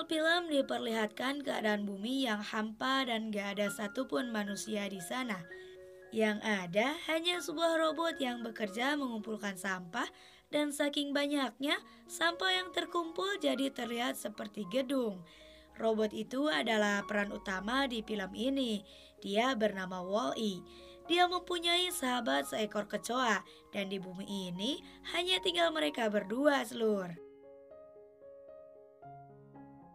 awal film diperlihatkan keadaan bumi yang hampa dan gak ada satupun manusia di sana. Yang ada hanya sebuah robot yang bekerja mengumpulkan sampah dan saking banyaknya sampah yang terkumpul jadi terlihat seperti gedung. Robot itu adalah peran utama di film ini. Dia bernama Wall-E. Dia mempunyai sahabat seekor kecoa dan di bumi ini hanya tinggal mereka berdua, Seluruh.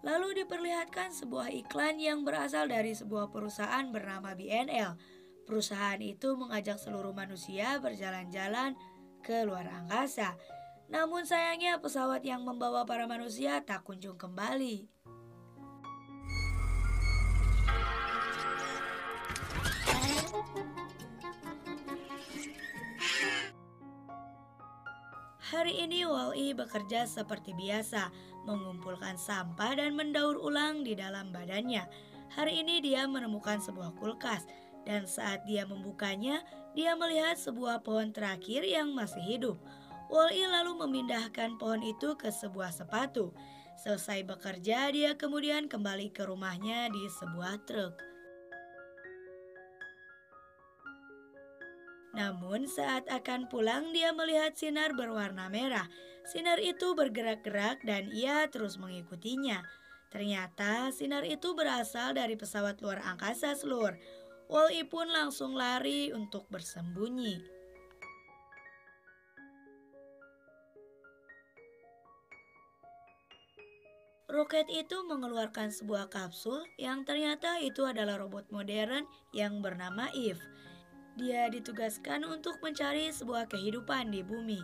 Lalu diperlihatkan sebuah iklan yang berasal dari sebuah perusahaan bernama BNL. Perusahaan itu mengajak seluruh manusia berjalan-jalan ke luar angkasa. Namun sayangnya pesawat yang membawa para manusia tak kunjung kembali. Hari ini Wall-E bekerja seperti biasa, mengumpulkan sampah dan mendaur ulang di dalam badannya. Hari ini dia menemukan sebuah kulkas, dan saat dia membukanya, dia melihat sebuah pohon terakhir yang masih hidup. Wall-E lalu memindahkan pohon itu ke sebuah sepatu. Selesai bekerja, dia kemudian kembali ke rumahnya di sebuah truk. Namun saat akan pulang dia melihat sinar berwarna merah. Sinar itu bergerak-gerak dan ia terus mengikutinya. Ternyata sinar itu berasal dari pesawat luar angkasa seluruh. Wall-E pun langsung lari untuk bersembunyi. Roket itu mengeluarkan sebuah kapsul yang ternyata itu adalah robot modern yang bernama Eve. Dia ditugaskan untuk mencari sebuah kehidupan di bumi.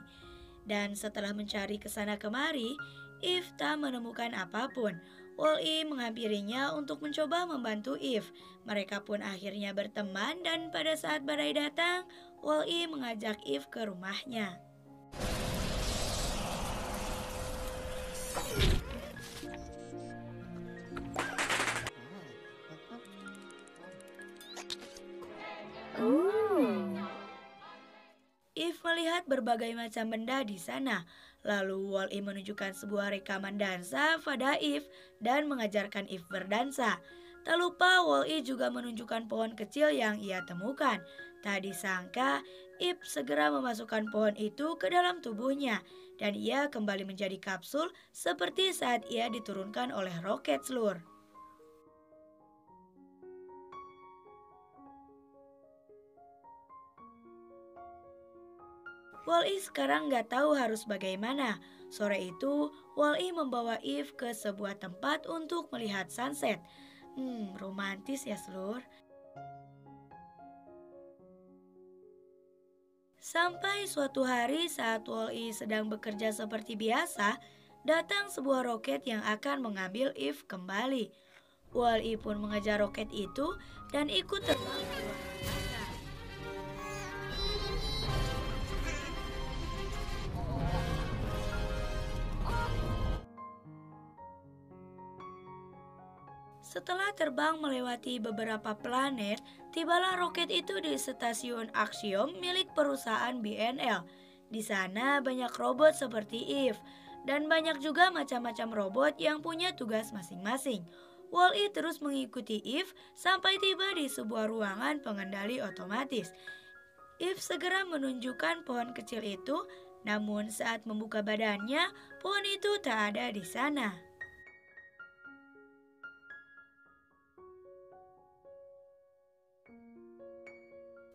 Dan setelah mencari ke sana kemari, Eve tak menemukan apapun. Wall-E menghampirinya untuk mencoba membantu Eve. Mereka pun akhirnya berteman dan pada saat badai datang, Wall-E mengajak Eve ke rumahnya. Eve melihat berbagai macam benda di sana. Lalu Wall-E menunjukkan sebuah rekaman dansa pada Eve dan mengajarkan Eve berdansa. Tak lupa Wall-E juga menunjukkan pohon kecil yang ia temukan. Tak disangka Eve segera memasukkan pohon itu ke dalam tubuhnya dan ia kembali menjadi kapsul seperti saat ia diturunkan oleh roket seluruh. Wall-E sekarang nggak tahu harus bagaimana. Sore itu, Wall-E membawa Eve ke sebuah tempat untuk melihat sunset. Romantis ya, Seluruh. Sampai suatu hari saat Wall-E sedang bekerja seperti biasa, datang sebuah roket yang akan mengambil Eve kembali. Wall-E pun mengejar roket itu dan ikut terbang ke luar angkasa. Setelah terbang melewati beberapa planet, tibalah roket itu di stasiun Axiom milik perusahaan BNL. Di sana banyak robot seperti Eve, dan banyak juga macam-macam robot yang punya tugas masing-masing. Wall-E terus mengikuti Eve sampai tiba di sebuah ruangan pengendali otomatis. Eve segera menunjukkan pohon kecil itu, namun saat membuka badannya, pohon itu tak ada di sana.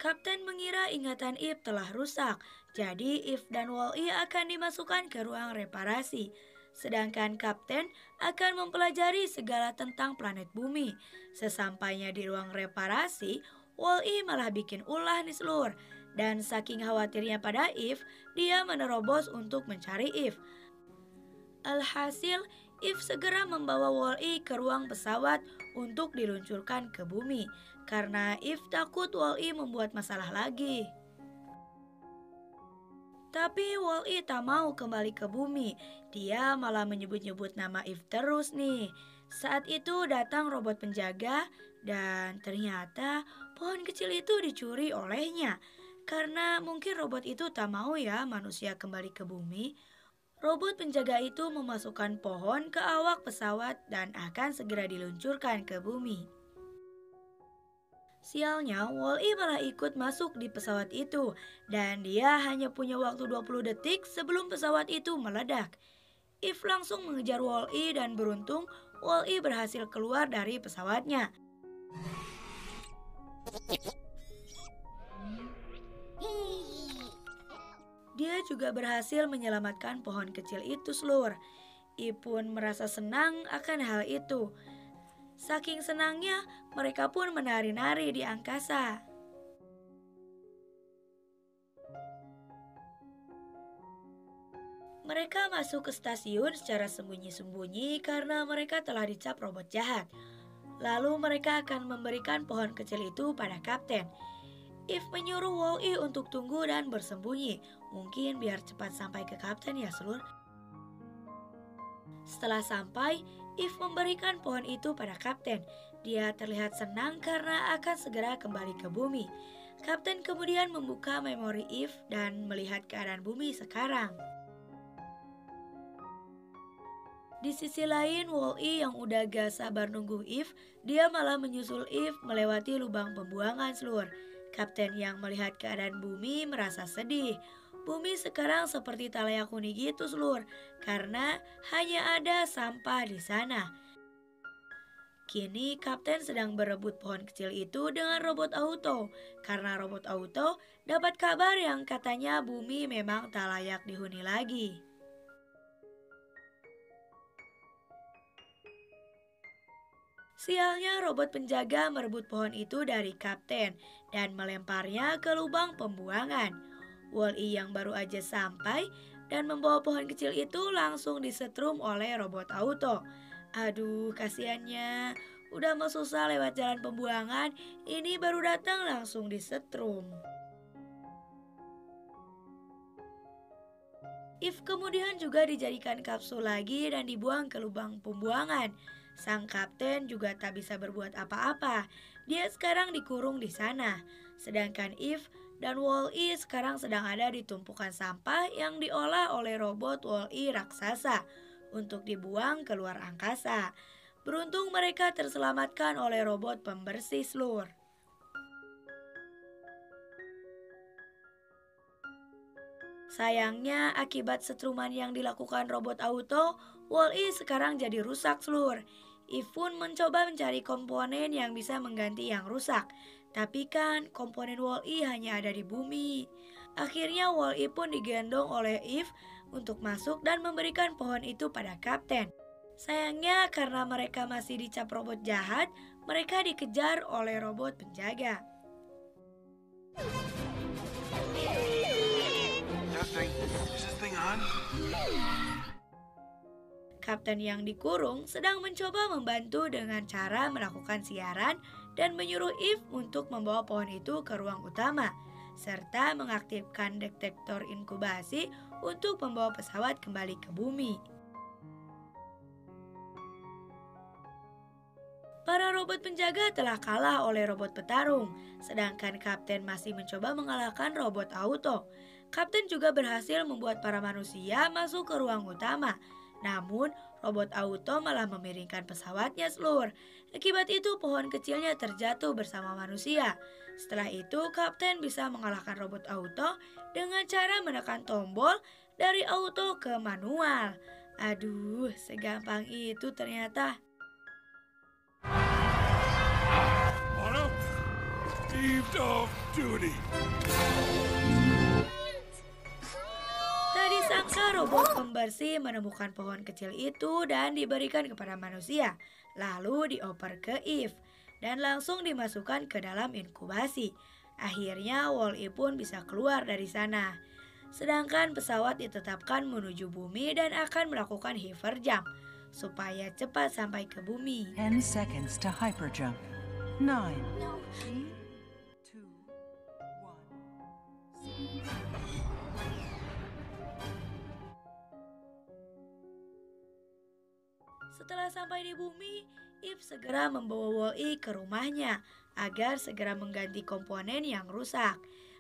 Kapten mengira ingatan Eve telah rusak, jadi Eve dan Wall-E akan dimasukkan ke ruang reparasi. Sedangkan Kapten akan mempelajari segala tentang planet bumi. Sesampainya di ruang reparasi, Wall-E malah bikin ulah nih seluruh. Dan saking khawatirnya pada Eve, dia menerobos untuk mencari Eve. Alhasil, Eve segera membawa Wall-E ke ruang pesawat untuk diluncurkan ke bumi karena Eve takut Wall-E membuat masalah lagi. Tapi Wall-E tak mau kembali ke bumi. Dia malah menyebut-nyebut nama Eve terus nih. Saat itu datang robot penjaga dan ternyata pohon kecil itu dicuri olehnya. Karena mungkin robot itu tak mau ya manusia kembali ke bumi. Robot penjaga itu memasukkan pohon ke awak pesawat dan akan segera diluncurkan ke bumi. Sialnya, Wall-E malah ikut masuk di pesawat itu dan dia hanya punya waktu 20 detik sebelum pesawat itu meledak. If langsung mengejar Wall-E dan beruntung, Wall-E berhasil keluar dari pesawatnya. Dia juga berhasil menyelamatkan pohon kecil itu, Slur. If pun merasa senang akan hal itu. Saking senangnya, mereka pun menari-nari di angkasa. Mereka masuk ke stasiun secara sembunyi-sembunyi karena mereka telah dicap robot jahat. Lalu mereka akan memberikan pohon kecil itu pada kapten. If menyuruh Wall-E untuk tunggu dan bersembunyi, mungkin biar cepat sampai ke kapten ya, Slur. Setelah sampai, If memberikan pohon itu pada kapten. Dia terlihat senang karena akan segera kembali ke bumi. Kapten kemudian membuka memori If dan melihat keadaan bumi sekarang. Di sisi lain, Wall-E yang udah gak sabar nunggu If, dia malah menyusul If melewati lubang pembuangan, Slur. Kapten yang melihat keadaan bumi merasa sedih. Bumi sekarang seperti tak layak huni gitu, Slur, karena hanya ada sampah di sana. Kini Kapten sedang berebut pohon kecil itu dengan robot auto, karena robot auto dapat kabar yang katanya bumi memang tak layak dihuni lagi. Sialnya robot penjaga merebut pohon itu dari Kapten dan melemparnya ke lubang pembuangan. Wall-E yang baru aja sampai dan membawa pohon kecil itu langsung disetrum oleh robot auto. Aduh, kasihannya. Udah mau susah lewat jalan pembuangan, ini baru datang langsung disetrum. If kemudian juga dijadikan kapsul lagi dan dibuang ke lubang pembuangan. Sang kapten juga tak bisa berbuat apa-apa. Dia sekarang dikurung di sana. Sedangkan If dan Wall-E sekarang sedang ada di tumpukan sampah yang diolah oleh robot Wall-E raksasa untuk dibuang keluar angkasa. Beruntung mereka terselamatkan oleh robot pembersih, Slur. Sayangnya, akibat setruman yang dilakukan robot auto, Wall-E sekarang jadi rusak, Slur. If pun mencoba mencari komponen yang bisa mengganti yang rusak. Tapi kan komponen Wall-E hanya ada di bumi. Akhirnya Wall-E pun digendong oleh If untuk masuk dan memberikan pohon itu pada kapten. Sayangnya karena mereka masih dicap robot jahat, mereka dikejar oleh robot penjaga. Is this thing on? Kapten yang dikurung sedang mencoba membantu dengan cara melakukan siaran dan menyuruh If untuk membawa pohon itu ke ruang utama, serta mengaktifkan detektor inkubasi untuk membawa pesawat kembali ke bumi. Para robot penjaga telah kalah oleh robot petarung, sedangkan Kapten masih mencoba mengalahkan robot auto. Kapten juga berhasil membuat para manusia masuk ke ruang utama. Namun, robot auto malah memiringkan pesawatnya, Slur. Akibat itu, pohon kecilnya terjatuh bersama manusia. Setelah itu, Kapten bisa mengalahkan robot auto dengan cara menekan tombol dari auto ke manual. Aduh, segampang itu ternyata. Mono? Relieved of duty. Tak disangka robot pembersih menemukan pohon kecil itu dan diberikan kepada manusia. Lalu dioper ke If dan langsung dimasukkan ke dalam inkubasi. Akhirnya Wall-E pun bisa keluar dari sana. Sedangkan pesawat ditetapkan menuju bumi dan akan melakukan hover jump supaya cepat sampai ke bumi. 10 seconds to hyperjump. 9, 3, 2, 1. Setelah sampai di bumi, If segera membawa Wall-E ke rumahnya agar segera mengganti komponen yang rusak.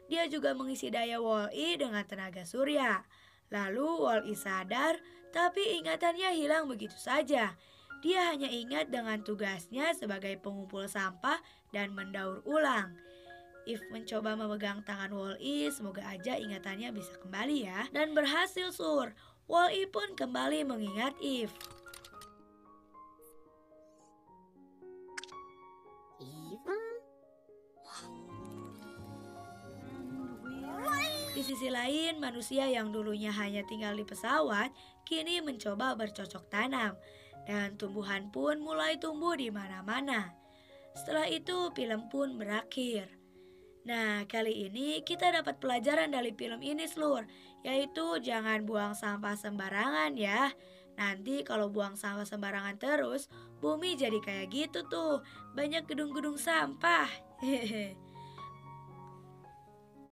Dia juga mengisi daya Wall-E dengan tenaga surya. Lalu Wall-E sadar, tapi ingatannya hilang begitu saja. Dia hanya ingat dengan tugasnya sebagai pengumpul sampah dan mendaur ulang. Eve mencoba memegang tangan Wall-E, semoga aja ingatannya bisa kembali ya. Dan berhasil, Sur. Wall-E pun kembali mengingat Eve. Di sisi lain, manusia yang dulunya hanya tinggal di pesawat, kini mencoba bercocok tanam. Dan tumbuhan pun mulai tumbuh di mana-mana. Setelah itu, film pun berakhir. Nah, kali ini kita dapat pelajaran dari film ini, Slur, yaitu jangan buang sampah sembarangan ya. Nanti kalau buang sampah sembarangan terus, bumi jadi kayak gitu tuh, banyak gedung-gedung sampah. Hehehe.